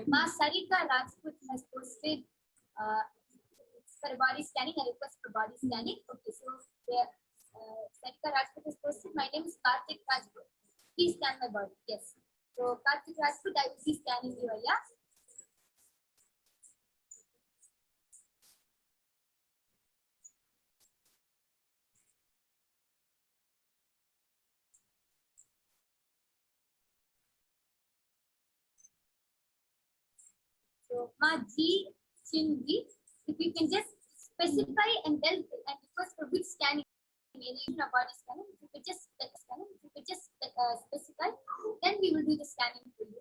Ma Sarika Rajput has posted for body scanning, a request for body scanning. Okay, so Sarika Rajput has posted, my name is Karthik Rajput. Please scan my body. Yes. So Karthik Rajput, I will be scanning you, yeah. So Ma G Chinji, if you can just specify and tell and request for which scanning of body scanning, if you could just specify, then we will do the scanning for you.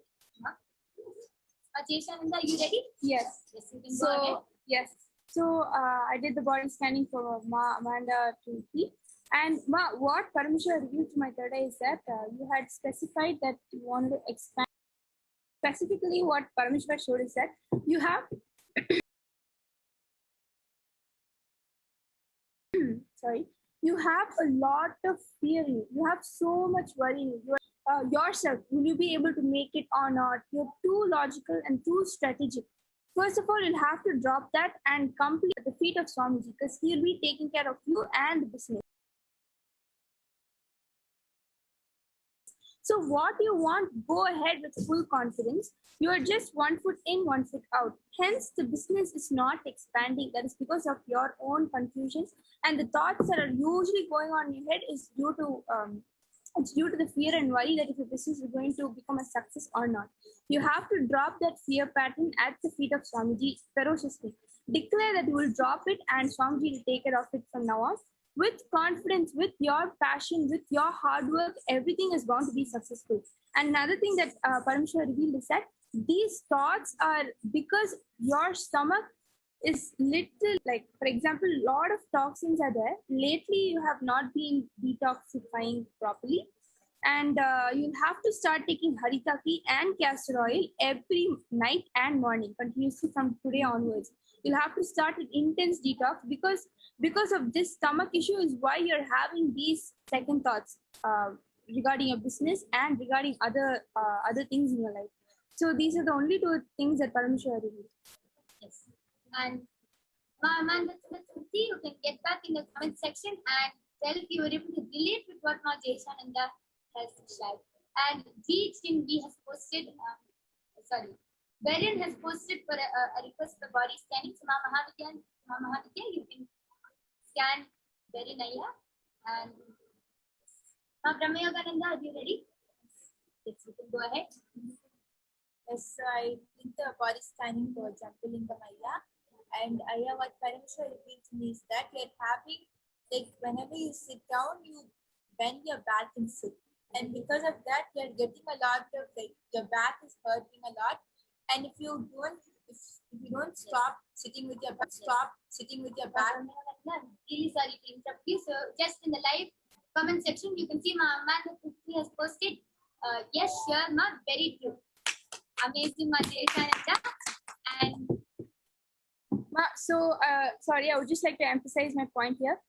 Jayshananda, are you ready? Yes. Yes, you can go ahead. Yes. So I did the body scanning for Ma Amanda Tulki. And Ma, what Parameshwar revealed to my third eye is that you had specified that you wanted to expand. Specifically, what Parameshwar showed is that you have you have a lot of fear. You have so much worry. Yourself, will you be able to make it or not? You're too logical and too strategic. First of all, you'll have to drop that and complete at the feet of Swamiji, because he'll be taking care of you and the business. So what you want, go ahead with full confidence. You are just 1 foot in, 1 foot out. Hence, the business is not expanding. That is because of your own confusions, and the thoughts that are usually going on in your head is due to it's due to the fear and worry that if your business is going to become a success or not. You have to drop that fear pattern at the feet of Swamiji ferociously. Declare that you will drop it and Swamiji will take care of it from now on. With confidence, with your passion, with your hard work, everything is bound to be successful. And another thing that Parameshwar revealed is that these thoughts are because your stomach is little, like, for example, a lot of toxins are there. Lately, you have not been detoxifying properly. And you'll have to start taking haritaki and castor oil every night and morning, continuously from today onwards. You'll have to start an intense detox because of this stomach issue is why you're having these second thoughts regarding your business and regarding other things in your life. So these are the only two things that Parameshwar revealed. Yes. And Amanda, you can get back in the comment section and tell if you were able to relate with what Ma Jayshananda has shared. And G Chinvi has posted, Beren has posted for a request for body scanning. So Ma Mahavidya, you can scan Beren Ayya. And Ma Brahmayogananda, are you ready? Yes, you can go ahead. Yes, I did the body scanning for Jampalingam Ayya. And Ayya, what Parameshwar revealed to me is that you're having, like, whenever you sit down, you bend your back and sit. And because of that, you're getting a lot of, like, your back is hurting a lot. And if you don't stop sitting with your back, Really sorry to interrupt you. So just in the live comment section, you can see Ma Amanda has posted, yes, sure, Ma, very true. Amazing, Ma Jayshananda. And So, sorry, I would just like to emphasize my point here.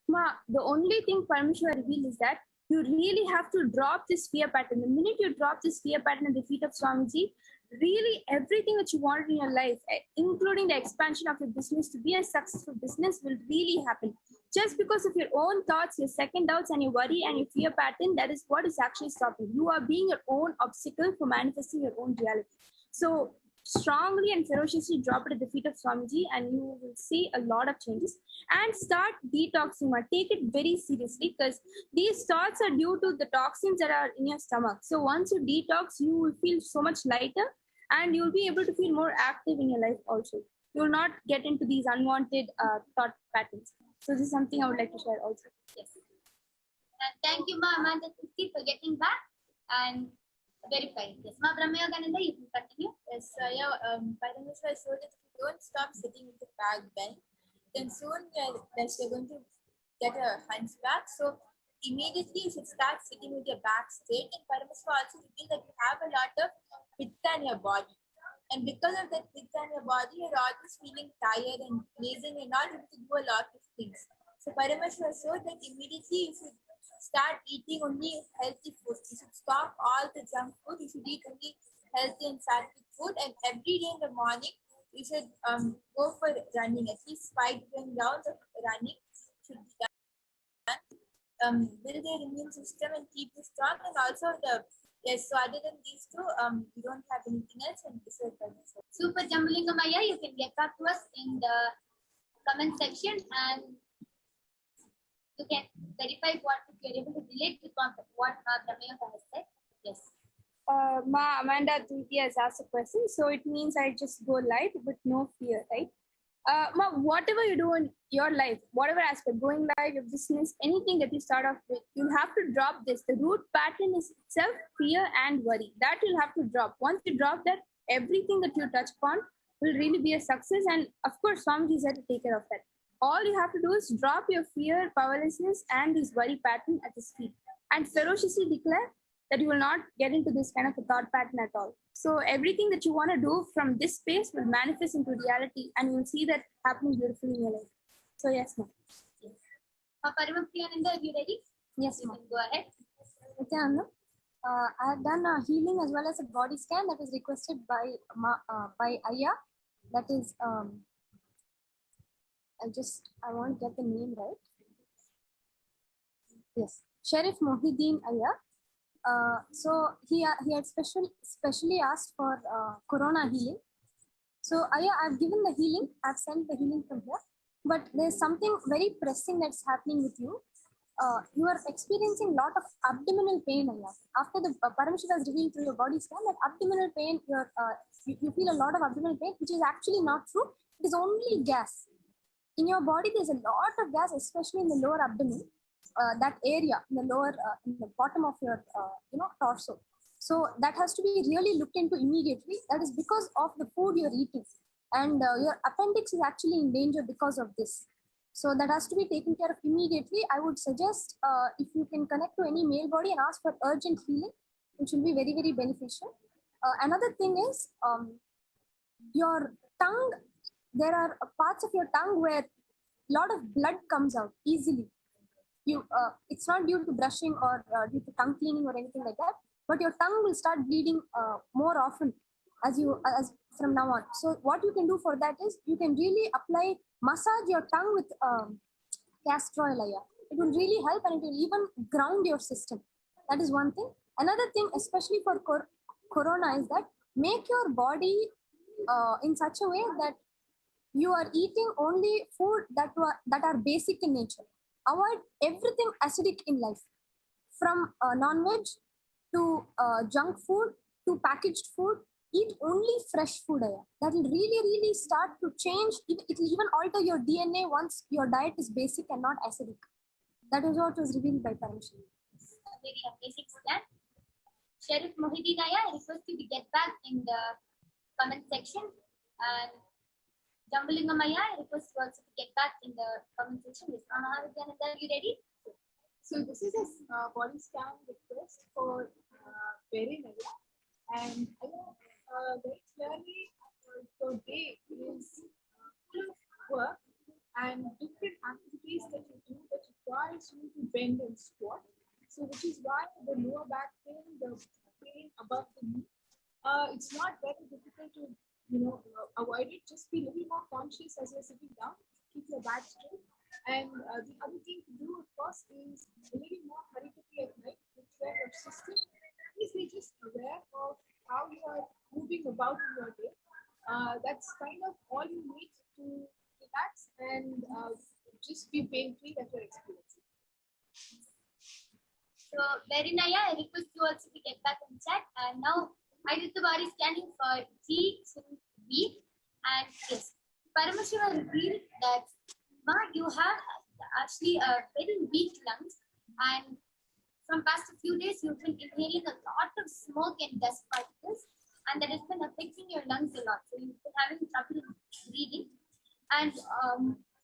Ma, the only thing Parameshwar revealed is that you really have to drop this fear pattern. The minute you drop this fear pattern at the feet of Swamiji, really everything that you wanted in your life, including the expansion of your business to be a successful business, will really happen. Just because of your own thoughts, your second doubts, and your worry and your fear pattern, that is what is actually stopping. You are being your own obstacle for manifesting your own reality. So, strongly and ferociously drop it at the feet of Swamiji and you will see a lot of changes. And start detoxing. Take it very seriously because these thoughts are due to the toxins that are in your stomach. So once you detox, you will feel so much lighter and you'll be able to feel more active in your life also. You will not get into these unwanted thought patterns. So this is something I would like to share also. Yes. And thank you, Ma Amanda Tusti, for getting back and verifying. Yes, Ma Brahmayogananda, you can continue. Yes, Parameshwar showed that if you don't stop sitting with the back bent, then soon you're going to get a hunchback. So immediately you should start sitting with your back straight. And Parameshwar also revealed that you have a lot of pitta in your body. And because of that pitta in your body, you're always feeling tired and lazy and you're not able to do a lot of things. So Parameshwar showed that immediately you should start eating only healthy food. You should stop all the junk food. You should eat only healthy and sattvic food. And every day in the morning, you should go for running. At least 5 to 10 rounds of running should be done. Build their immune system and keep it strong. And also so other than these two, you don't have anything else. And this is Super Jambulingamaya, you can get back to us in the comment section and you can verify what if you're able to relate with what Brahmayaka has said. Yes. Ma Amanda Tulki has asked a question, so it means I just go live with no fear, right? Ma, whatever you do in your life, whatever aspect, going live, your business, anything that you start off with, you have to drop this. The root pattern is itself fear and worry. That you'll have to drop. Once you drop that, everything that you touch upon will really be a success. And of course, Swamiji is there to take care of that. All you have to do is drop your fear, powerlessness, and this worry pattern at his feet, and ferociously declare that you will not get into this kind of a thought pattern at all. So everything that you want to do from this space will manifest into reality, and you will see that happening beautifully in your life. So yes, ma'am. Yes. Paramapriyananda, are you ready? Yes, You ma'am. can go ahead. Okay, Anna. I have done a healing as well as a body scan that was requested by Aya. That is, I want to get the name right. Yes, Sheriff Mohideen Aya. So he had specially asked for corona healing. So Aya, I've given the healing. I've sent the healing from here. But there's something very pressing that's happening with you. You are experiencing a lot of abdominal pain, Aya. After the Parameshwara has revealed through your body scan that abdominal pain, you feel a lot of abdominal pain, which is actually not true. It is only gas. In your body, there's a lot of gas, especially in the lower abdomen, that area, in the bottom of your, torso. So that has to be really looked into immediately. That is because of the food you're eating. And your appendix is actually in danger because of this. So that has to be taken care of immediately. I would suggest if you can connect to any male body and ask for urgent healing, which will be very, very beneficial. Another thing is your tongue. There are parts of your tongue where a lot of blood comes out easily. It's not due to brushing or due to tongue cleaning or anything like that, but your tongue will start bleeding more often as from now on. So what you can do for that is you can really massage your tongue with castor oil. It will really help, and it will even ground your system. That is one thing. Another thing, especially for corona, is that make your body in such a way that you are eating only food that are basic in nature. Avoid everything acidic in life, from non-veg to junk food to packaged food. Eat only fresh food. That will really, really start to change. It will even alter your DNA once your diet is basic and not acidic. That is what was revealed by Parameshwara. Very amazing scan. Sheriff Mohideen Aya, I request you to get back in the comment section, and Jambulingamaya, I request you also to get back in the comment section. Yes, Mahavidyananda, are you ready? So this is a body scan request for Naya, and I know very clearly your day is full of work and different activities that you do that requires you to bend and squat. So which is why the lower back pain, the pain above the knee, it's not very difficult to avoid it. Just be a little more conscious as you're sitting down. Keep your back straight. And the other thing to do, of course, is a little more hurry-to-be at night, which where your system is just aware of how you are moving about in your day. That's kind of all you need to relax and just be pain-free that you're experiencing. So, Naya, I request you also to get back in chat. And now I did the body scanning for G, B, and yes, Parameshwara revealed that you have actually a very weak lungs, and from past few days you've been inhaling a lot of smoke and dust particles, and that has been affecting your lungs a lot. So you've been having trouble breathing, and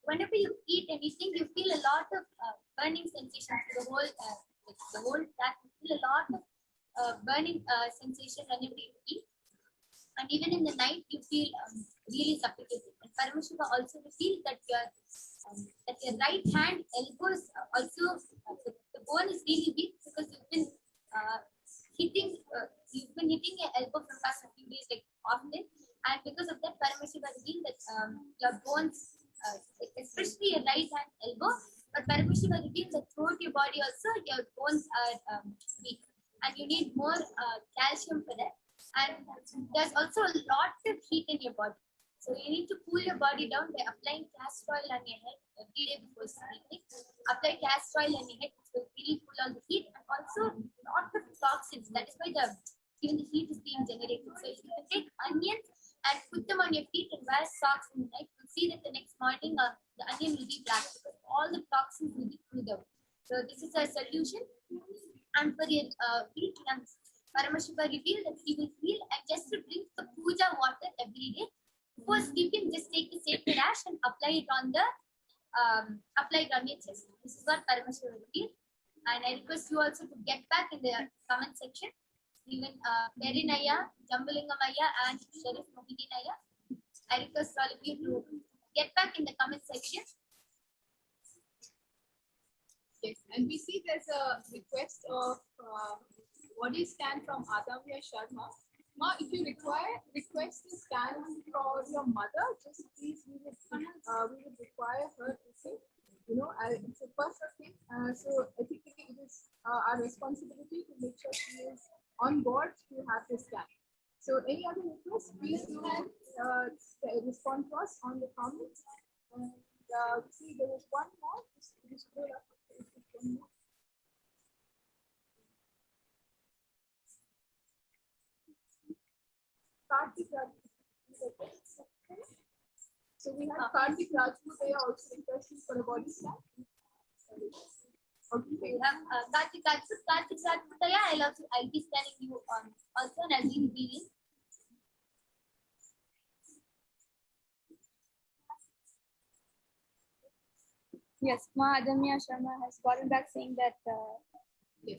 whenever you eat anything, you feel a lot of burning sensations. The whole tract, you feel a lot of burning sensation whenever you eat. And even in the night, you feel really suffocated. And Parameshwara also revealed that your right hand elbows also, the bone is really weak because hitting hitting your elbow for the past few days like often, and because of that Parameshiva revealed that your bones, especially your right hand elbow, but Parameshiva revealed that throughout your body also your bones are weak, and you need more calcium for that. And there's also a lot of heat in your body, so you need to cool your body down by applying castor oil on your head every day before sleeping. Apply castor oil on your head, which will really cool all the heat, and also lot of toxins. That is why even the heat is being generated. So if you can take onions and put them on your feet and wear socks in the night, you'll see that the next morning the onion will be black because all the toxins will be cooled out. So this is a solution. And for your feet lungs, Paramashiva revealed that he will heal, and just to drink the puja water every day. Before sleeping, just take the sacred ash and apply it on your chest. This is what Paramashiva revealed. And I request you also to get back in the comment section. Even Perinaya, Jambulingamaya, and Sharif Mohidinaya. I request all of you to get back in the comment section. Yes, and we see there's a request of body scan from Adamya Sharma. Ma, if you request a scan for your mother, just please we would require her to say, it's a personal thing. So ethically, it is our responsibility to make sure she is on board to have the scan. So any other requests, please do respond to us on the comments. And see, there is one more. Just scroll up. So we have Kartik Rajputaya also requesting for a body scan. Okay. We have Kartik Rajputaya. I'll be scanning you on also, and I'll be revealing. Yes, Ma Adamya Sharma has gotten back saying that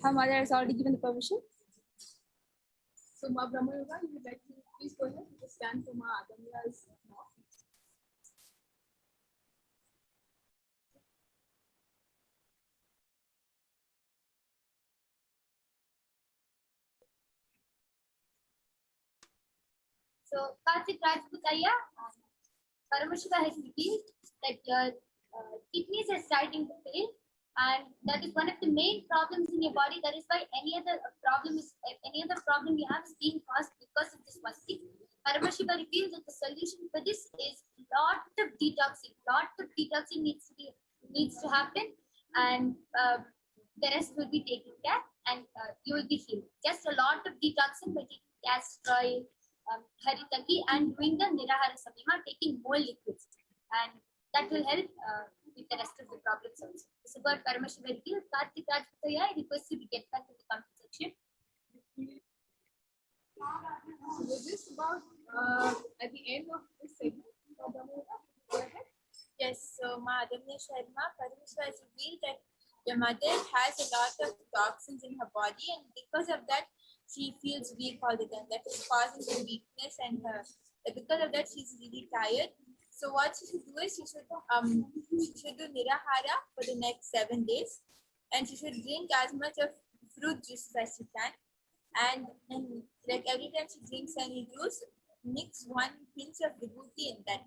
her mother has already given the permission. So Ma Brahma Yoga, you would like to please go ahead with the scan for Ma Adamya's mom. So Kartik Rajputaya, Paramashiva has revealed that your kidneys are starting to fail, and that is one of the main problems in your body. That is why any other problem you have is being caused because of this one thing. Paramashiva reveals that the solution for this is lot of detoxing. Lot of detoxing needs to happen, and the rest will be taken care, and you will be healed. Just a lot of detoxing by taking castor oil, haritaki, and doing the nirahara samyama, taking more liquids, and that will help with the rest of the problems also. This is about Paramashiva revealed. Kartik Rajputaya, I request you to get back in the comment section. So with this about at the end of this segment, go ahead. Yes, so Ma Adamya Sharma, Paramashiva has revealed that your mother has a lot of toxins in her body, and because of that, she feels weak all the time. That is causing the weakness, and because of that, she's really tired. So what she should do is she should do nirahara for the next 7 days, and she should drink as much of fruit juice as she can. And like every time she drinks any juice, mix 1 pinch of vibhuti in that,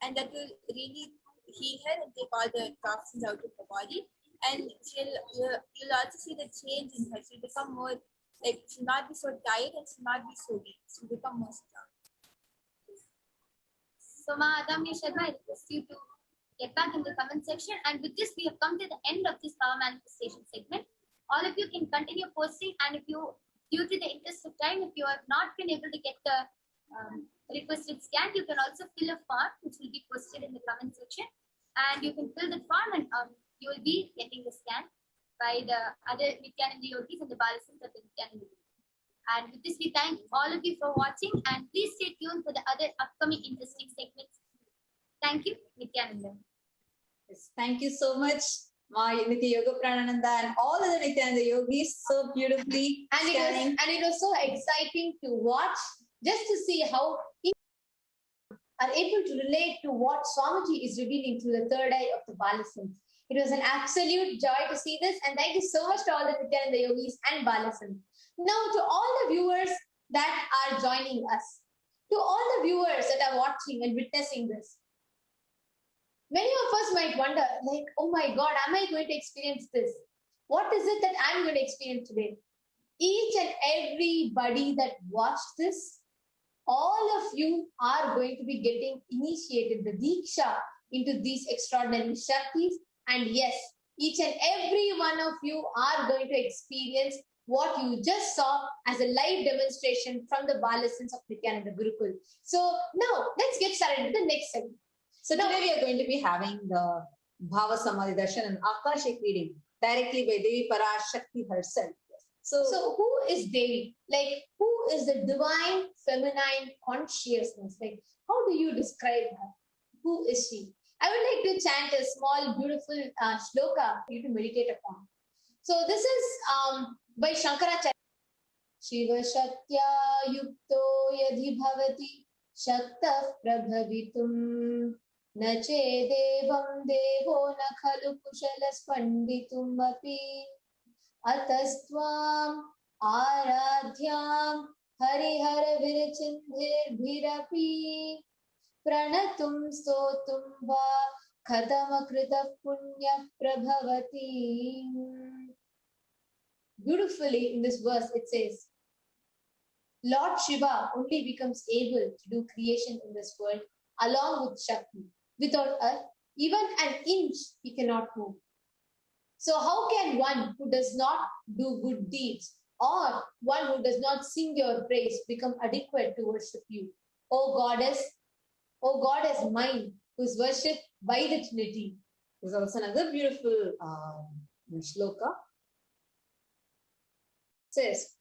and that will really heal her and take all the toxins out of her body. And you'll also see the change in her. She'll become more, like, she'll not be so tired and she'll not be so weak. She'll become more strong. So Ma Adamya Sharma, I request you to get back in the comment section. And with this, we have come to the end of this power manifestation segment. All of you can continue posting, and if you, due to the interest of time, if you have not been able to get the requested scan, you can also fill a form which will be posted in the comment section, and you can fill the form, and you will be getting the scan by the other Nityananda yogis and the Balasins of the Nityananda yogis. And with this, we thank all of you for watching, and please stay tuned for the other upcoming interesting segments. Thank you, Nityananda. Yes, thank you so much, Ma Nitya Yoga Pranananda and all other Nityananda yogis, so beautifully And it was so exciting to watch, just to see how are able to relate to what Swamiji is revealing through the third eye of the Balasins. It was an absolute joy to see this, and thank you so much to all the Nityananda Yogis and Balasan. Now, to all the viewers that are joining us, to all the viewers that are watching and witnessing this, many of us might wonder, like, oh my God, am I going to experience this? What is it that I'm going to experience today? Each and everybody that watched this, all of you are going to be getting initiated, the Diksha, into these extraordinary Shaktis. And yes, each and every one of you are going to experience what you just saw as a live demonstration from the Balasans of Nityananda Gurukul. So now let's get started with the next segment. So today we are going to be having the Bhava Samadhi Darshan and Akashic reading directly by Devi Parashakti herself. So who is Devi? Like, who is the divine feminine consciousness? Like, how do you describe her? Who is she? I would like to chant a small, beautiful shloka for you to meditate upon. So this is by Shankaracharya. Shiva Shaktya Yukto Yadhi Bhavati Shakta Prabhavitum Na Chedevam Devo Na Khalu Kushalas Panditum Api Atastvam Aradhyam Harihara Virachindhir Bhirapi Pranatum Stotum Va Khadamakrita Punya Prabhavati. Beautifully in this verse it says, Lord Shiva only becomes able to do creation in this world along with Shakti. Without her, even an inch he cannot move. So how can one who does not do good deeds or one who does not sing your praise become adequate to worship you? O goddess mine, who is worshipped by the Trinity. There's also another beautiful shloka. It says,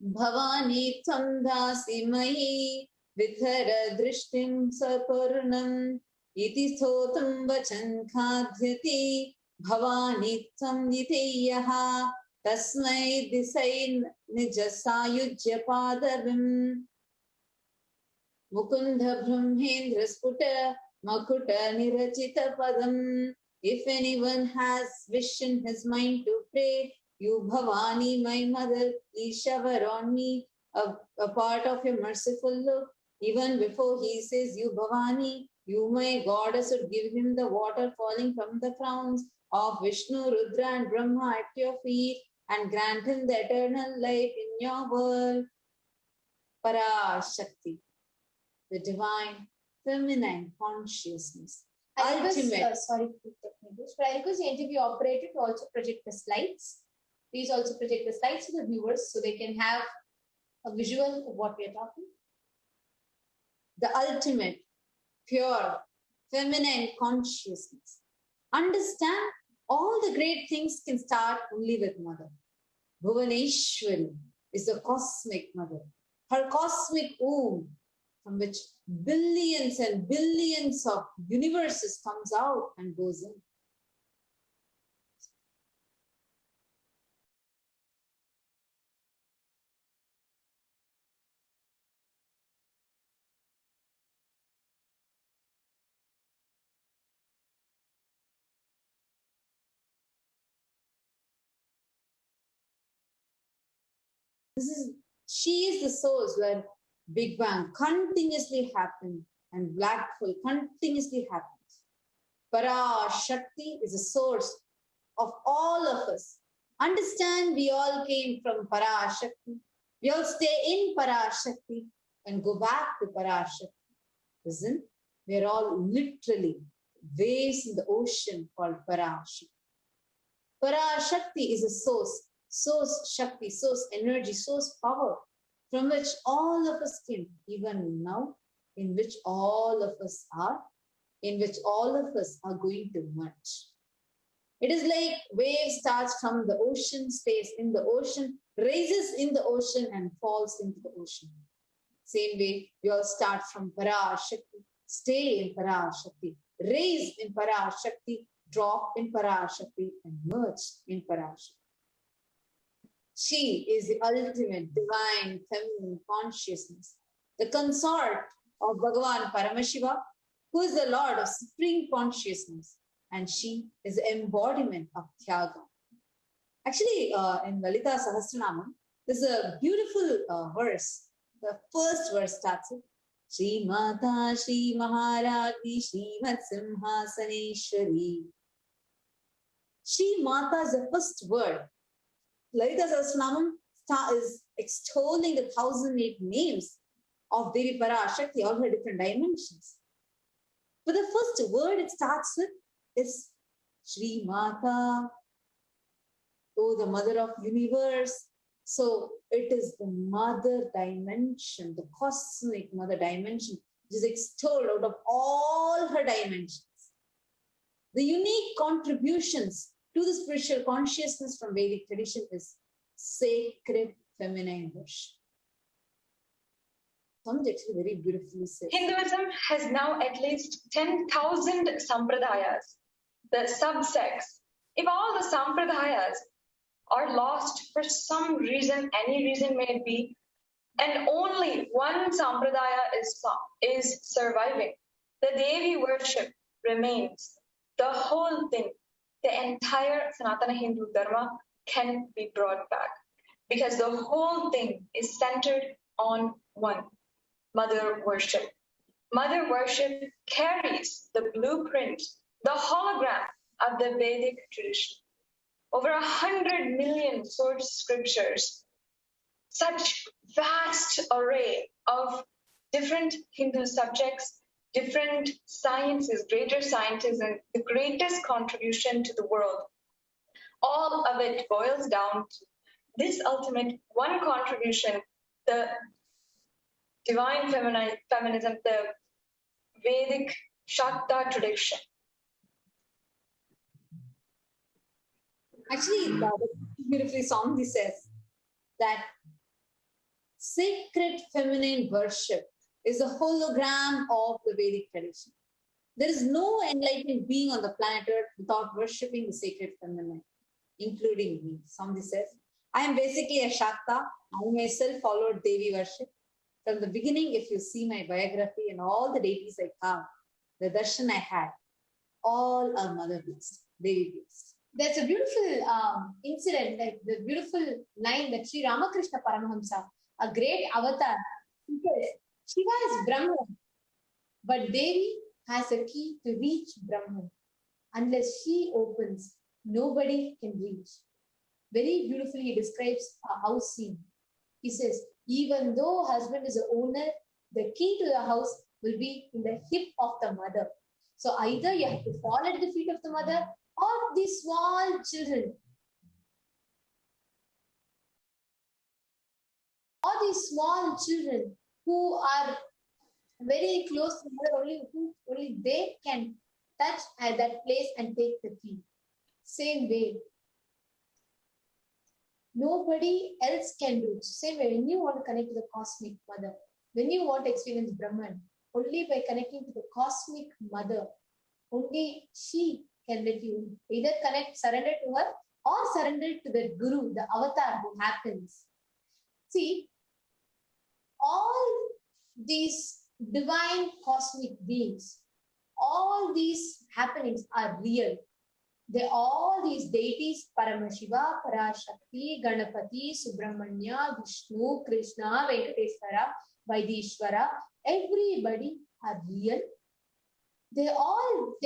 Bhavani tvam dasi mahi vithara drishtim sapurnam iti thotam vachan khadhyati Bhavani tvam niteyaha tasmai disai nijasayujya padavim Mukunda Brahmendra Sputa Makuta Nirachita Padam. If anyone has wish in his mind to pray, you Bhavani, my mother, please shower on me a part of your merciful look. Even before he says, you Bhavani, you my goddess would give him the water falling from the crowns of Vishnu, Rudra and Brahma at your feet and grant him the eternal life in your world. Parashakti, the divine feminine consciousness. Ultimate. Sorry to take this, but I request the interview operator to also project the slides. Please also project the slides to the viewers so they can have a visual of what we are talking. The ultimate, pure, feminine consciousness. Understand all the great things can start only with mother. Bhuvaneshwari is the cosmic mother. Her cosmic womb, from which billions and billions of universes comes out and goes in. She is the source where Big Bang continuously happens and black hole continuously happens. Parashakti is the source of all of us. Understand, we all came from Parashakti. We all stay in Parashakti and go back to Parashakti. Listen, we are all literally waves in the ocean called Parashakti. Parashakti is a source Shakti, source energy, source power, from which all of us came, even now, in which all of us are, in which all of us are going to merge. It is like wave starts from the ocean, stays in the ocean, raises in the ocean and falls into the ocean. Same way, we all start from Parashakti, stay in Parashakti, raise in Parashakti, drop in Parashakti and merge in Parashakti. She is the ultimate divine feminine consciousness, the consort of Bhagavan Paramashiva, who is the Lord of supreme consciousness and she is the embodiment of Tyaga. Actually, in Lalita Sahasranamam, there's a beautiful verse. The first verse starts with Shri Mata Shri Maharati Shri Mat Simhasaneshwari. Shri Mata is the first word. Lalita Sahasranamam is extolling the 1008 names of Devi Parashakti, all her different dimensions. But the first word it starts with is Shri Mata, oh, the mother of universe. So it is the mother dimension, the cosmic mother dimension, which is extolled out of all her dimensions. The unique contributions to the spiritual consciousness from Vedic tradition is sacred feminine worship. Something actually very beautifully said. Hinduism has now at least 10,000 sampradayas, the subsects. If all the sampradayas are lost for some reason, any reason may it be, and only one sampradaya is surviving, the Devi worship remains. The whole thing, the entire Sanatana Hindu Dharma can be brought back because the whole thing is centered on one, mother worship. Mother worship carries the blueprint, the hologram of the Vedic tradition. Over 100 million source scriptures, such vast array of different Hindu subjects, different sciences, greater sciences, and the greatest contribution to the world. All of it boils down to this ultimate one contribution, the divine feminism, the Vedic Shakta tradition. Actually, beautifully Swamiji says that sacred feminine worship is a hologram of the Vedic tradition. There is no enlightened being on the planet Earth without worshipping the sacred feminine, including me. Swamiji says, I am basically a Shakta. I myself followed Devi worship. From the beginning, if you see my biography and all the deities I carved, the darshan I had, all are mother-based, Devi-based. There's a beautiful incident, like the beautiful line that Sri Ramakrishna Paramahamsa, a great avatar, he says, Shiva is Brahman, but Devi has a key to reach Brahman. Unless she opens, nobody can reach. Very beautifully he describes a house scene. He says, even though husband is the owner, the key to the house will be in the hip of the mother. So either you have to fall at the feet of the mother or these small children. Or these small children who are very close to the mother, only they can touch at that place and take the key. Same way. Nobody else can do it. Same way, when you want to connect to the cosmic mother, when you want to experience Brahman, only by connecting to the cosmic mother, only she can let you either connect, surrender to her, or surrender to the Guru, the avatar who happens. See, all these divine cosmic beings, all these happenings are real. All these deities, Paramashiva, Parashakti, Ganapati, Subramanya, Vishnu, Krishna, Venkateswara, Vaidishwara, everybody are real. They all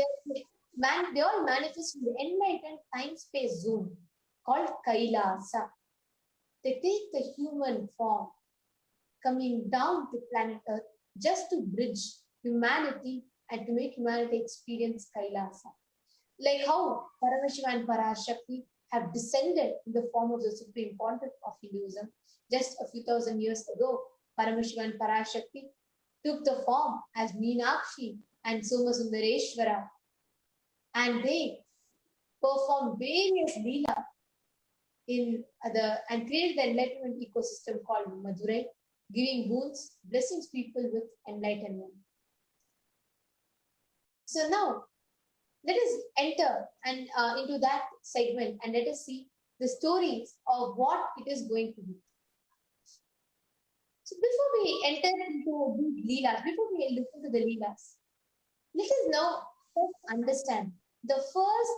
manifest in the enlightened time-space zone called Kailasa. They take the human form coming down to planet Earth just to bridge humanity and to make humanity experience Kailasa. Like how Paramashiva and Parashakti have descended in the form of the Supreme Pontiff of Hinduism. Just a few thousand years ago, Paramashiva and Parashakti took the form as Meenakshi and Somasundareshwara, and they performed various leela and created the enlightenment ecosystem called Madurai, giving boons, blessing people with enlightenment. So now, let us enter into that segment and let us see the stories of what it is going to be. So before we enter into these leelas, before we look into the leelas, let us now first understand the first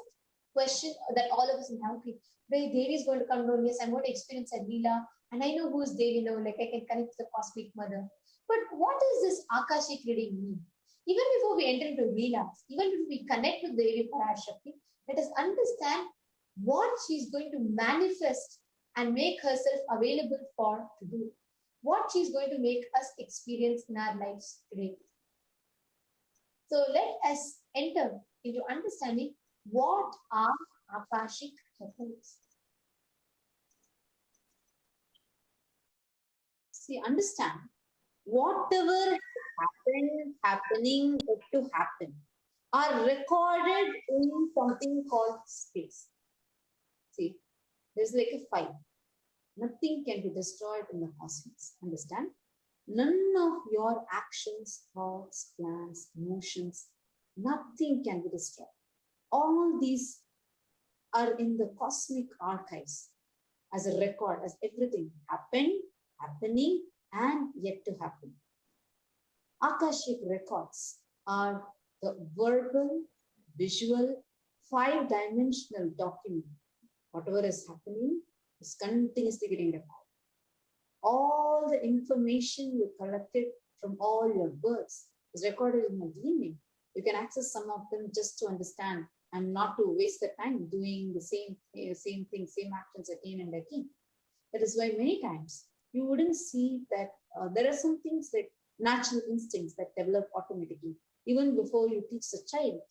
question that all of us will have, okay, where Devi is going to come down, yes, I'm going to experience a Leela, and I know who is Devi now, like I can connect to the cosmic mother. But what does this Akashic reading mean? Even before we enter into Leelas, even if we connect with Devi Parashakti, let us understand what she's going to manifest and make herself available for to do. What she's going to make us experience in our lives today. So let us enter into understanding what are Akashic records. See, understand whatever happening, yet to happen, are recorded in something called space. See, there's like a file. Nothing can be destroyed in the cosmos. Understand? None of your actions, thoughts, plans, emotions, nothing can be destroyed. All these are in the cosmic archives as a record, as everything happened, happening, and yet to happen. Akashic records are the verbal, visual, 5-dimensional document. Whatever is happening is continuously getting recorded. All the information you collected from all your births is recorded in your DNA. You can access some of them just to understand and not to waste the time doing the same thing, same actions again and again. That is why many times you wouldn't see that there are some things like natural instincts that develop automatically. Even before you teach the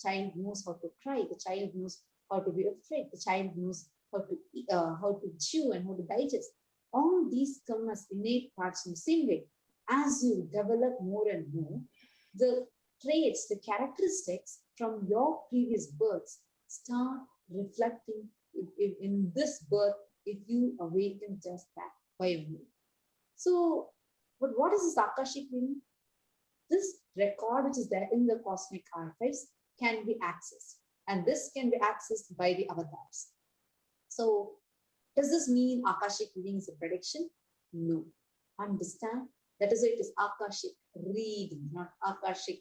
child knows how to cry, the child knows how to be afraid, the child knows how to chew and how to digest. All these come as innate parts in the same way. As you develop more and more, the traits, the characteristics from your previous births start reflecting in this birth if you awaken just that by a will. So, but what is this Akashic meaning? This record which is there in the cosmic archives can be accessed, and this can be accessed by the avatars. So, does this mean Akashic reading is a prediction? No. Understand? That is why it is Akashic reading, not Akashic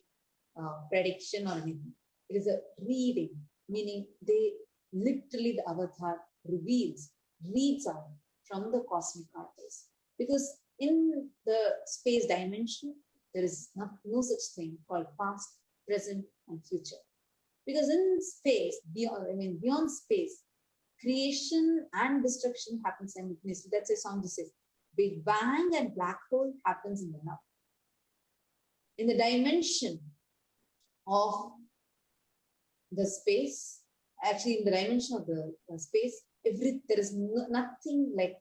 prediction or anything. It is a reading, meaning they literally, the avatar reads out from the cosmic archives. Because in the space dimension, there is no such thing called past, present, and future. Because in space, beyond space, creation and destruction happens simultaneously. That's a song that says, Big Bang and black hole happens in the now. In the dimension of the space, actually in the dimension of the space, there is nothing like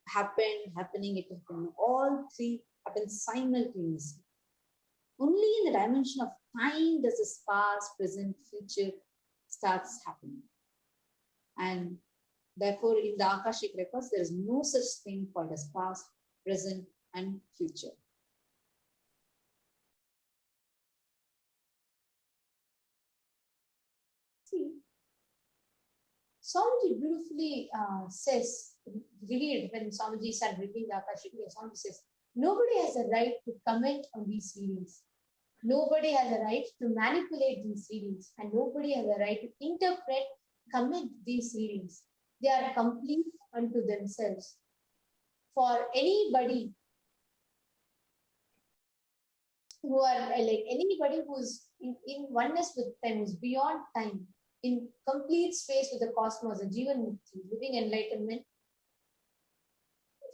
happening, it happened. All three happen simultaneously. Only in the dimension of time does this past, present, future starts happening. And therefore, in the Akashic records, there is no such thing called as past, present, and future. See, Swamiji beautifully says, revealed when Swamiji started reading the Akashic, Swamiji says, nobody has a right to comment on these readings. Nobody has a right to manipulate these readings, and nobody has a right to interpret, comment these readings. They are complete unto themselves. For anybody who are like anybody who's in oneness with time, who's beyond time, in complete space with the cosmos, and Jivan living enlightenment,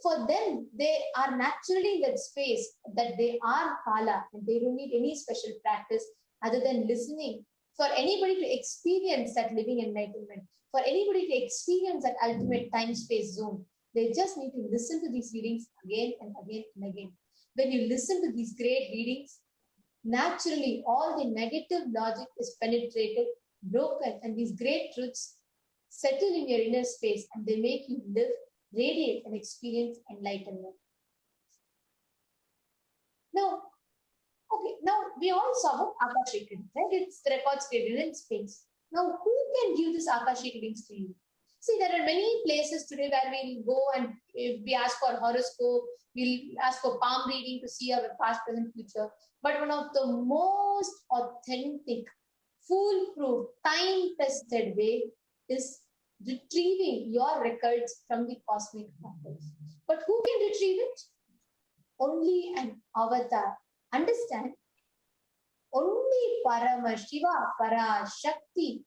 for them, they are naturally in that space that they are Kala, and they don't need any special practice other than listening. For anybody to experience that living enlightenment, for anybody to experience that ultimate time-space zone, they just need to listen to these readings again and again and again. When you listen to these great readings, naturally all the negative logic is penetrated, broken, and these great truths settle in your inner space, and they make you live, radiate, and experience enlightenment. Now, we all saw about Akashic reading, right? It's the records created in space. Now, who can give this Akashic readings to you? See, there are many places today where we'll go and if we ask for horoscope, we'll ask for palm reading to see our past, present, future. But one of the most authentic foolproof, time-tested way is retrieving your records from the cosmic matters. But who can retrieve it? Only an avatar. Understand? Only Paramashiva, Parashakti,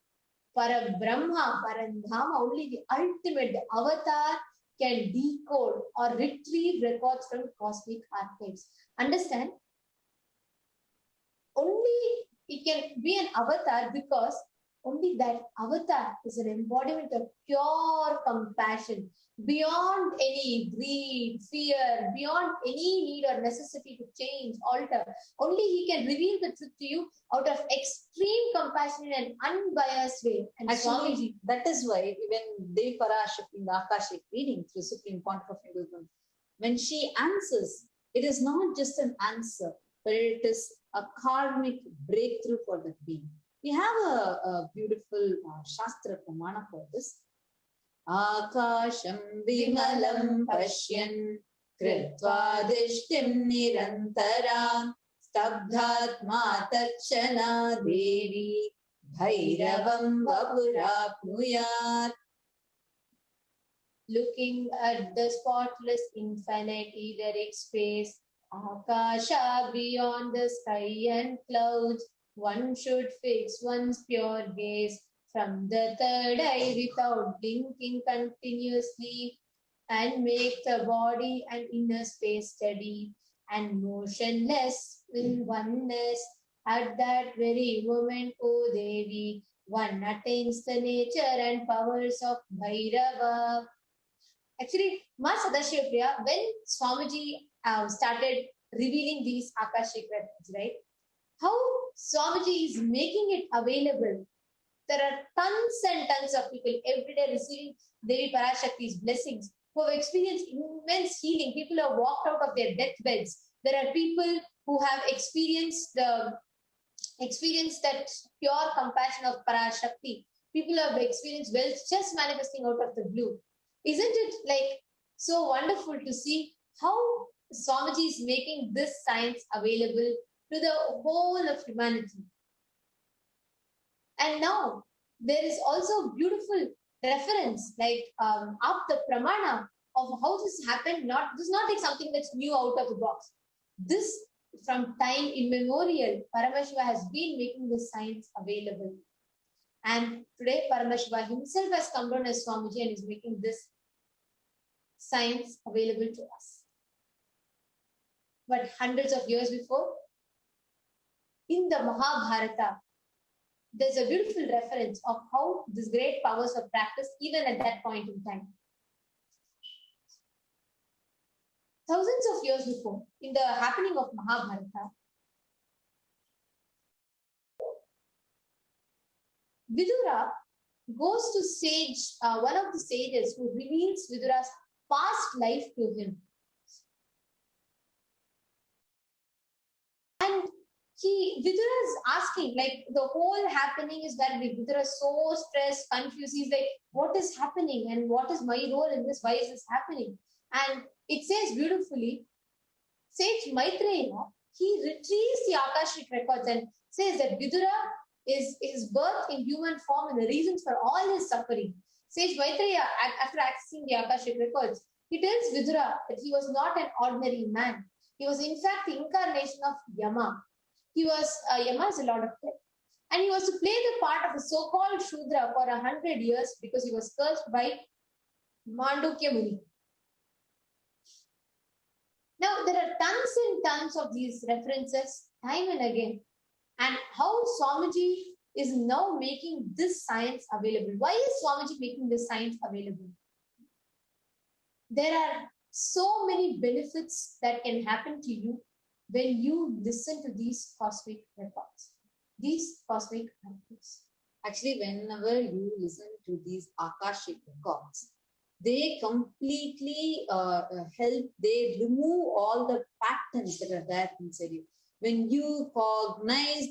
Parabrahma, Parandhama, only the ultimate avatar can decode or retrieve records from cosmic archives. Understand? Only it can be an avatar because only that avatar is an embodiment of pure compassion, beyond any greed, fear, beyond any need or necessity to change, alter. Only he can reveal the truth to you out of extreme compassion in an unbiased way. And Actually, Swamiji, that is why even Devi Parashakti in the Akashic reading through Supreme Pontiff of Hinduism, when she answers, it is not just an answer, but it is a karmic breakthrough for the being. We have a beautiful Shastra Pramana for this. Akasham vimalam pashyan kritva dishtim nirantara stabdhatma tachana devi bhairavam vapurapnuyat. looking at the spotless infinite etheric space, Akasha beyond the sky and clouds, one should fix one's pure gaze from the third eye without blinking continuously and make the body and inner space steady and motionless in oneness. At that very moment, O Devi, one attains the nature and powers of Bhairava. Actually, Ma Sadashiva, when Swamiji started revealing these Akashic records, right? How Swamiji is making it available. There are tons and tons of people every day receiving Devi Parashakti's blessings who have experienced immense healing. People who have walked out of their deathbeds. There are people who have experienced that pure compassion of Parashakti. People who have experienced wealth just manifesting out of the blue. Isn't it like so wonderful to see how Swamiji is making this science available to the whole of humanity? And now there is also beautiful reference like up the pramana of how this happened. This is not like something that's new out of the box. This from time immemorial, Paramashiva has been making this science available. And today Paramashiva himself has come down as Swamiji and is making this science available to us. But hundreds of years before, in the Mahabharata, there's a beautiful reference of how these great powers were practiced even at that point in time. Thousands of years before, in the happening of Mahabharata, Vidura goes to sage, one of the sages who reveals Vidura's past life to him. And Vidura is asking, like the whole happening is that Vidura is so stressed, confused. He's like, what is happening and what is my role in this? Why is this happening? And it says beautifully, Sage Maitreya, he retrieves the Akashic records and says that Vidura is his birth in human form and the reasons for all his suffering. Sage Maitreya, after accessing the Akashic records, he tells Vidura that he was not an ordinary man. He was in fact the incarnation of Yama. Yama is a lord of death. And he was to play the part of a so-called Shudra for 100 years because he was cursed by Mandukya Muni. Now, there are tons and tons of these references time and again. And how Swamiji is now making this science available. Why is Swamiji making this science available? There are so many benefits that can happen to you when you listen to these cosmic records, these cosmic records. Actually, whenever you listen to these Akashic records, they completely help, they remove all the patterns that are there inside you. When you cognize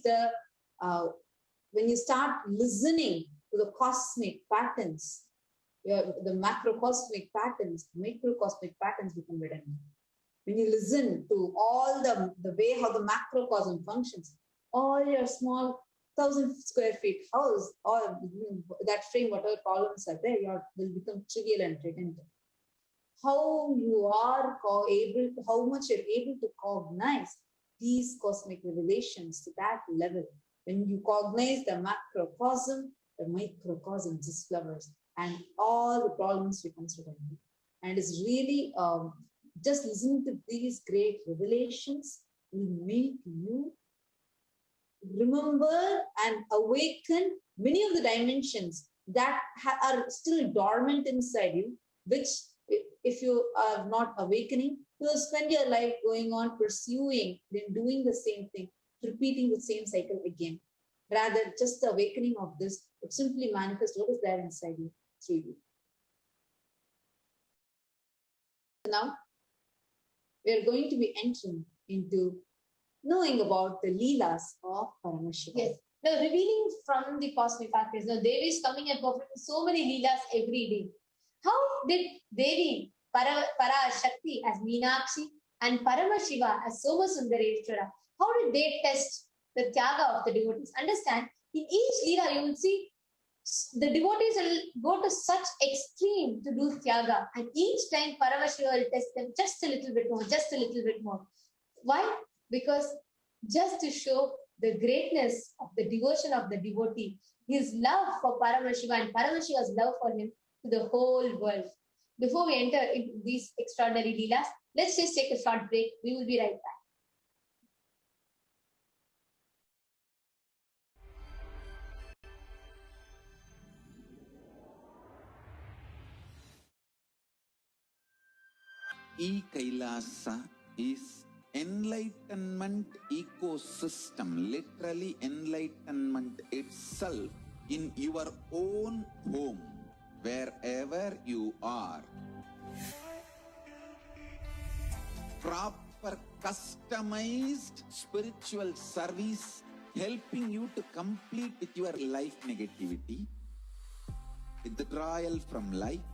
when you start listening to the cosmic patterns, the macrocosmic patterns, microcosmic patterns become redundant. When you listen to all the way how the macrocosm functions, all your small 1,000 square feet house or that frame, whatever columns are there, will become trivial and redundant. How you are how much you're able to cognize these cosmic revelations to that level. When you cognize the macrocosm, the microcosm just flowers and all the problems becomes redundant. And it's really just listening to these great revelations will make you remember and awaken many of the dimensions that are still dormant inside you, which if you are not awakening, you will spend your life going on pursuing, then doing the same thing, repeating the same cycle again. Rather, just the awakening of this would simply manifest what is there inside you through you. Now, we are going to be entering into knowing about the Leelas of Paramashiva. Yes. Now, revealing from the cosmic factors. Now, Devi is coming and performing so many Leelas every day. How did Devi Parashakti as Meenakshi and Paramashiva as Somasundareshwara, how did they test the Tyaga of the devotees? Understand, in each Leela you will see the devotees will go to such extreme to do Tyaga, and each time Paramashiva will test them just a little bit more, just a little bit more. Why? Because just to show the greatness of the devotion of the devotee, his love for Paramashiva and Paramashiva's love for him to the whole world. Before we enter into these extraordinary Leelas, let's just take a short break. We will be right back. Kailasa is enlightenment ecosystem, literally enlightenment itself in your own home, wherever you are. Proper customized spiritual service helping you to complete with your life negativity, withdrawal from life,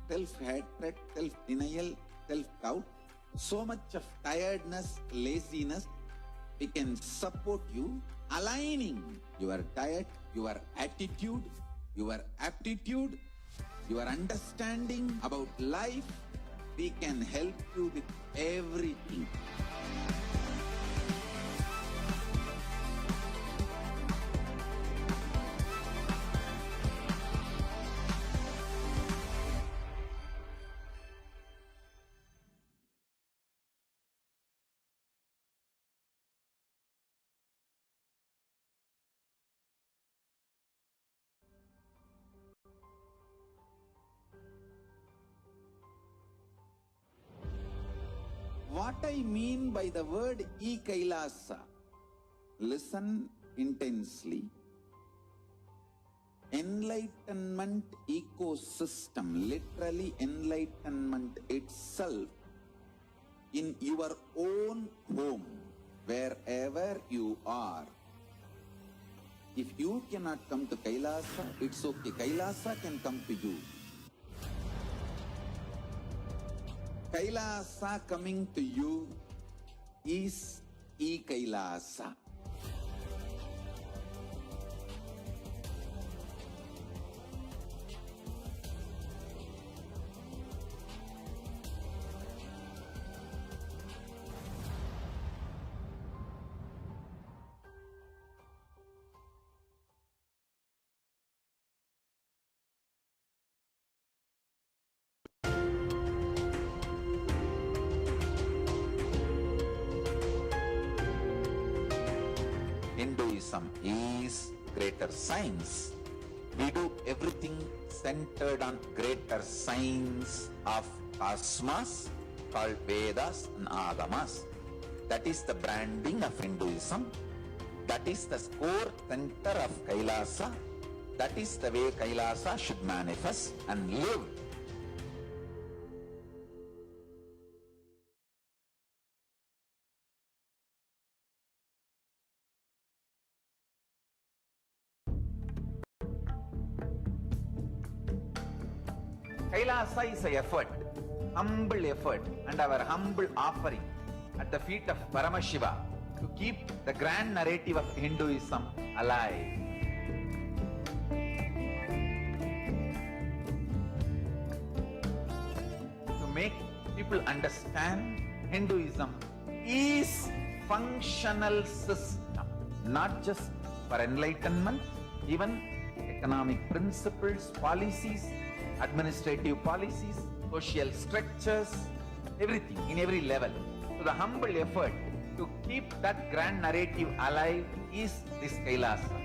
self-hatred, self-denial, self-doubt, so much of tiredness, laziness. We can support you aligning your diet, your attitude, your aptitude, your understanding about life. We can help you with everything. What I mean by the word Kailasa, listen intensely. Enlightenment ecosystem, literally enlightenment itself in your own home, wherever you are. If you cannot come to Kailasa, it's okay. Kailasa can come to you. Kailasa coming to you is Kailasa. Hinduism is greater science. We do everything centered on greater science of cosmos called Vedas and Agamas. That is the branding of Hinduism. That is the core center of Kailasa. That is the way Kailasa should manifest and live. Kailasa is an effort, humble effort, and our humble offering at the feet of Paramashiva to keep the grand narrative of Hinduism alive. To make people understand Hinduism is functional system, not just for enlightenment, even economic principles, policies, administrative policies, social structures, everything in every level. So the humble effort to keep that grand narrative alive is this Kailasa.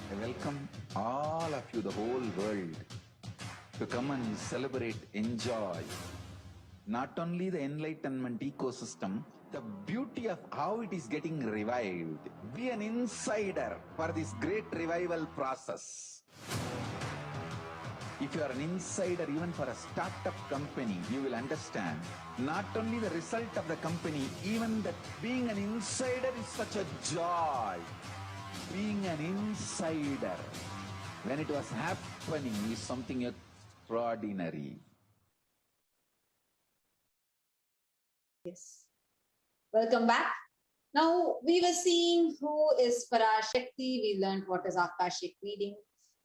I welcome all of you, the whole world, to come and celebrate, enjoy not only the enlightenment ecosystem, the beauty of how it is getting revived. Be an insider for this great revival process. If you are an insider even for a startup company, you will understand not only the result of the company, even that being an insider is such a joy. Being an insider when it was happening is something extraordinary. Yes. Welcome back. Now, we were seeing who is Parashakti. We learned what is Akashic reading.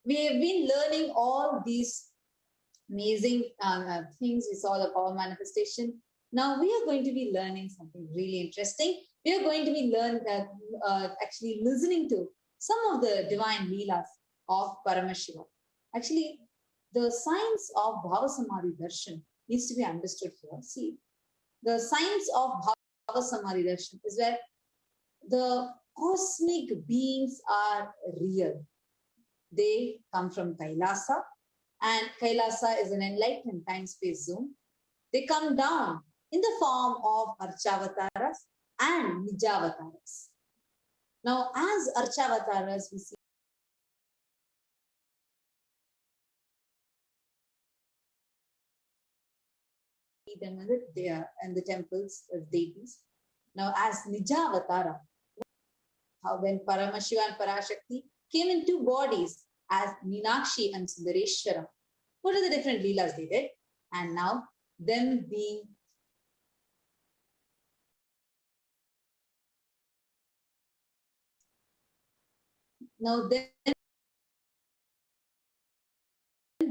We have been learning all these amazing things. We saw the power manifestation. Now, we are going to be learning something really interesting. We are going to be actually listening to some of the divine leelas of Paramashiva. Actually, the science of Bhava Samadhi Darshan needs to be understood here. See, the science of Bhava Samadhi Darshan is where the cosmic beings are real. They come from Kailasa, and Kailasa is an enlightened time-space zone. They come down in the form of Archavataras and Nijavataras. Now, as Archavataras, we see them in the temples as deities. Now, as Nijavatara, when Paramashiva and Parashakti came in two bodies as Meenakshi and Sundareshwara, what are the different leelas they did? And now, them being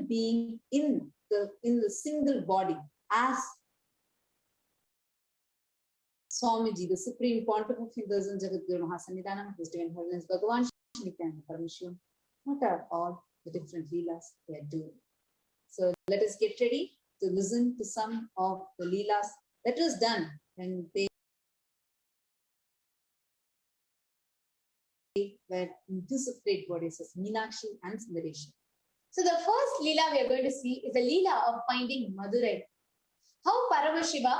being in the single body as Swamiji, the Supreme Pontiff Figures in Jagadguru Mahasannidhanam, His Divine Holiness Bhagavan Shri and Paramashivam. What are all the different leelas they are doing? So let us get ready to listen to some of the leelas that was done when they were in two separate bodies as Meenakshi and Sundareshwara. So the first Leela we are going to see is the Leela of finding Madurai. How Paramashiva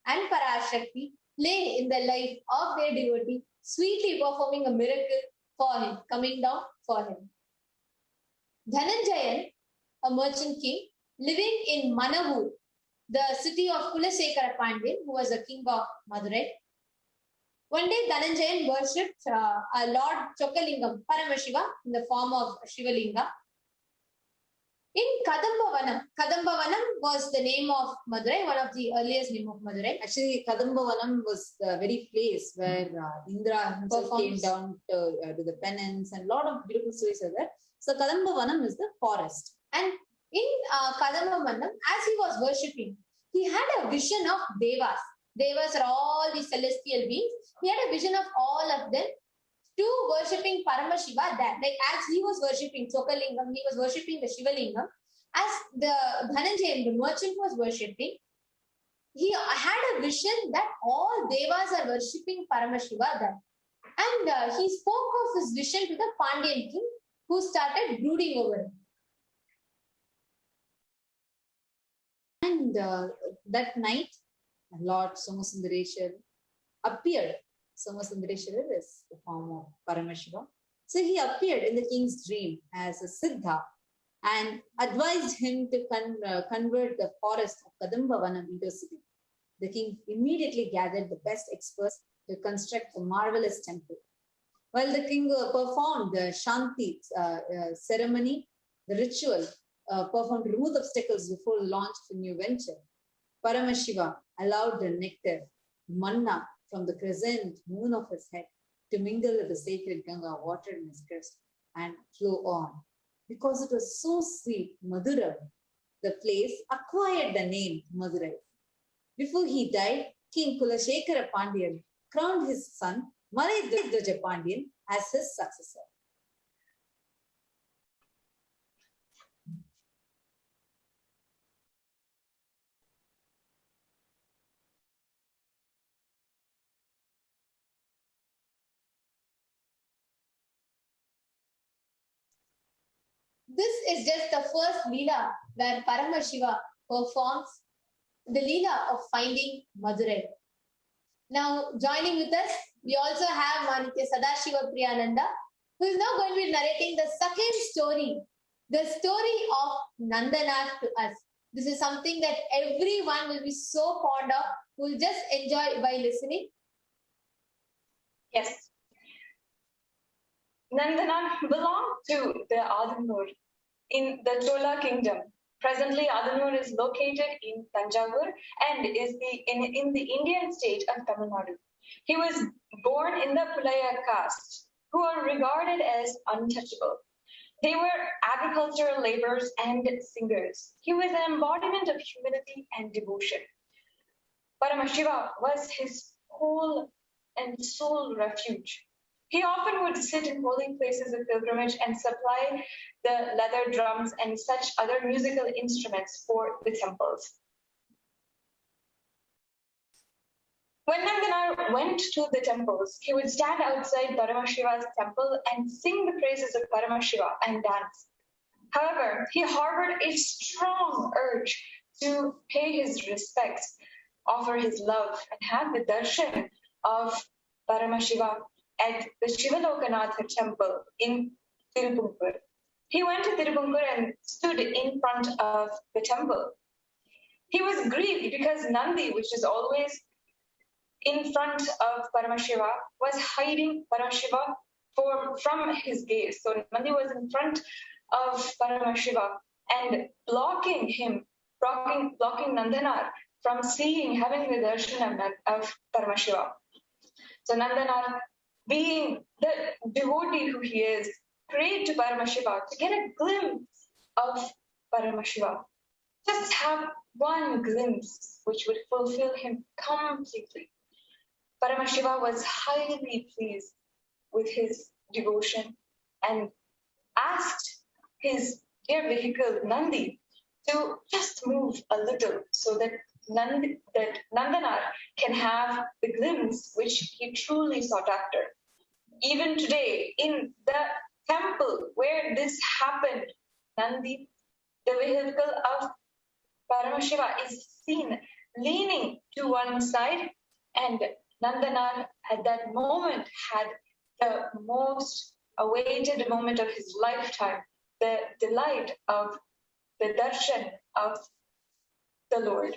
and Parashakti lay in the life of their devotee, sweetly performing a miracle for him, coming down for him. Dhananjayan, a merchant king, living in Manavur, the city of Kulasekara Pandyan, who was the king of Madurai. One day, Dhananjayan worshipped a Lord Chokalingam, Paramashiva, in the form of Shivalinga. In Kadambavanam was the name of Madurai, one of the earliest name of Madurai. Actually, Kadambavanam was the very place where Indra himself came down to the penance, and a lot of beautiful stories are there. So Kadambavanam is the forest. And in Kadambavanam, as he was worshipping, he had a vision of Devas. Devas are all the celestial beings. He had a vision of all of them to worshipping Paramashiva, that like as he was worshipping Chokalingam, he was worshipping the Shivalingam. As the Dhananjayan, the merchant, was worshipping, he had a vision that all Devas are worshipping Paramashiva there. And he spoke of his vision to the Pandyan king, who started brooding over it. And that night, And Lord Somasundareshwar appeared. Somasundareshwar is the form of Paramashiva. So he appeared in the king's dream as a Siddha and advised him to convert the forest of Kadambavanam into a city. The king immediately gathered the best experts to construct a marvelous temple. While the king performed the Shanti ceremony, the ritual performed to remove obstacles before the launch of a new venture, Paramashiva allowed the nectar, manna, from the crescent moon of his head to mingle with the sacred Ganga water in his crest and flow on. Because it was so sweet, Madurai, the place acquired the name Madurai. Before he died, King Kulashekara Pandyan crowned his son Malayadwaja Pandyan as his successor. This is just the first Leela where Paramashiva performs the Leela of finding Madurai. Now, joining with us, we also have Manitya Sadashiva Priyananda, who is now going to be narrating the second story, the story of Nandanath to us. This is something that everyone will be so fond of, who will just enjoy by listening. Yes. Nandanath belonged to the Adanur in the Chola kingdom. Presently, Adanur is located in Tanjavur and is in the Indian state of Tamil Nadu. He was born in the Pulaya caste, who are regarded as untouchable. They were agricultural laborers and singers. He was an embodiment of humility and devotion. Paramashiva was his whole and sole refuge. He often would sit in holy places of pilgrimage and supply the leather drums and such other musical instruments for the temples. When Nandana went to the temples, he would stand outside Paramashiva's temple and sing the praises of Paramashiva and dance. However, he harbored a strong urge to pay his respects, offer his love, and have the darshan of Paramashiva at the Shivalokanath temple in Tirupungkur. He went to Tirupungkur and stood in front of the temple. He was grieved because Nandi, which is always in front of Paramashiva, was hiding Paramashiva from his gaze. So Nandi was in front of Paramashiva and blocking him, blocking Nandanar from seeing, having the darshan of Paramashiva. So Nandanar, being the devotee who he is, prayed to Paramashiva to get a glimpse of Paramashiva. Just have one glimpse which would fulfill him completely. Paramashiva was highly pleased with his devotion and asked his dear vehicle Nandi to just move a little so that Nandanar can have the glimpse which he truly sought after. Even today, in the temple where this happened, Nandi, the vehicle of Paramashiva, is seen leaning to one side, and Nandanar at that moment had the most awaited moment of his lifetime, the delight of the darshan of the Lord.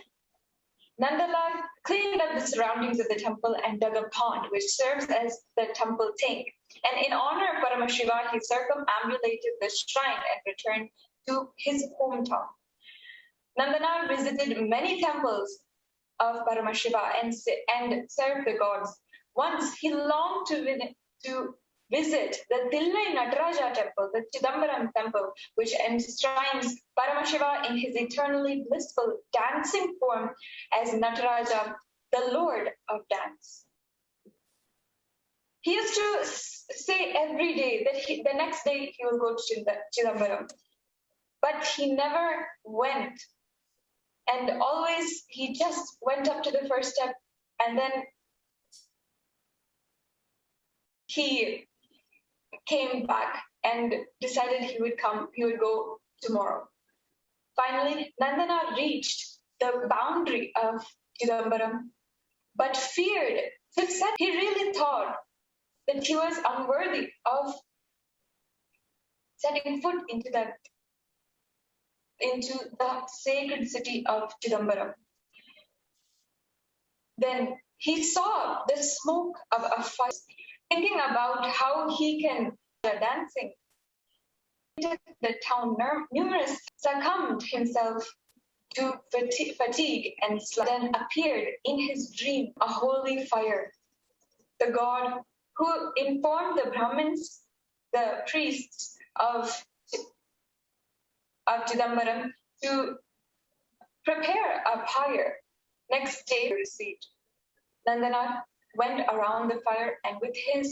Nandalal cleaned up the surroundings of the temple and dug a pond, which serves as the temple tank. And in honor of Paramashiva, he circumambulated the shrine and returned to his hometown. Nandana visited many temples of Paramashiva and served the gods. Once he longed to visit the Tillai Nataraja temple, the Chidambaram temple, which enshrines Paramashiva in his eternally blissful dancing form as Nataraja, the Lord of dance. He used to say every day that the next day he will go to Chidambaram, but he never went. And always he just went up to the first step and then he came back and decided he would go tomorrow. Finally, Nandana reached the boundary of Chidambaram, but feared to set. He really thought that he was unworthy of setting foot into the sacred city of Chidambaram. Then he saw the smoke of a fire, thinking about how he can dancing. The town numerous succumbed himself to fatigue and then appeared in his dream a holy fire. The god who informed the Brahmins, the priests of Chidambaram, to prepare a pyre. Next day, received. Nandanath went around the fire and with his